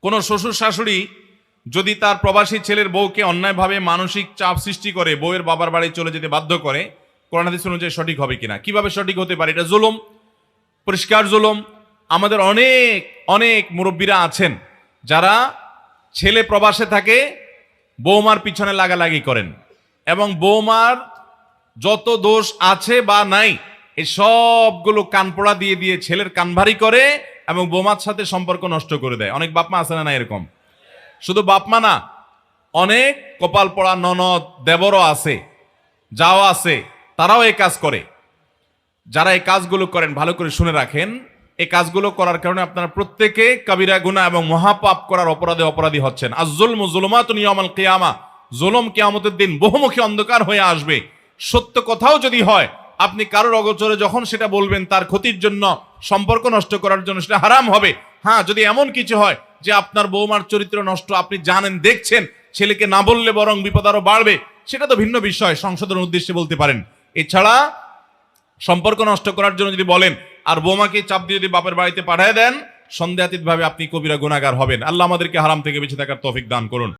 কোনো শ্বশুর শাশুড়ি যদি তার প্রবাসী ছেলের বউকে অন্যায়ভাবে মানসিক চাপ সৃষ্টি করে বউয়ের বাবার বাড়ি চলে যেতে বাধ্য করে, কোরআন হাদিস অনুযায়ী সঠিক হবে কিনা, কিভাবে সঠিক হতে পারে? এটা জুলুম, পরিষ্কার জুলুম। আমাদের অনেক অনেক মুরব্বীরা আছেন যারা ছেলে প্রবাসে থাকে, বৌমার পিছনে লাগালাগি করেন এবং বৌমার যত দোষ আছে বা নাই এই সবগুলো কানপোড়া দিয়ে দিয়ে ছেলের কান ভারী করে এবং বৌমার সাথে সম্পর্ক নষ্ট করে দেয়। অনেক বাপমা আছে না এরকম? শুধু বাপমা না, অনেক কপাল পড়া ননদ দেবরও আছে, যাও আছে, তারাও এই কাজ করে। যারা এই কাজগুলো করেন ভালো করে শুনে রাখেন, এই কাজগুলো করার কারণে আপনারা প্রত্যেকে কাবিরা গুনাহ এবং মহাপাপ করার অপরাধী হচ্ছেন। আয-যুলমু যুলুমাতুন ইয়াউমাল কিয়ামা, জুলুম কিয়ামতের দিন বহুমুখী অন্ধকার হয়ে আসবে। সত্য কথাও যদি হয়, আপনি কারোর অগোচরে যখন সেটা বলবেন তার ক্ষতির জন্য, সম্পর্ক নষ্ট করার জন্য, সেটা হারাম হবে। হ্যাঁ, যদি এমন কিছু হয় যে আপনার বৌমার চরিত্র নষ্ট, আপনি জানেন, দেখছেন, ছেলেকে না বললে বরং বিপদ আরো বাড়বে, সেটা তো ভিন্ন বিষয়, সংশোধনের উদ্দেশ্যে বলতে পারেন। এছাড়া সম্পর্ক নষ্ট করার জন্য যদি বলেন আর বৌমাকে চাপ দিয়ে যদি বাপের বাড়িতে পাঠিয়ে দেন, সন্দেহাতীতভাবে আপনি কবিরা গুনাহগার হবেন। আল্লাহ আমাদেরকে হারাম থেকে বেঁচে থাকার তৌফিক দান করুন।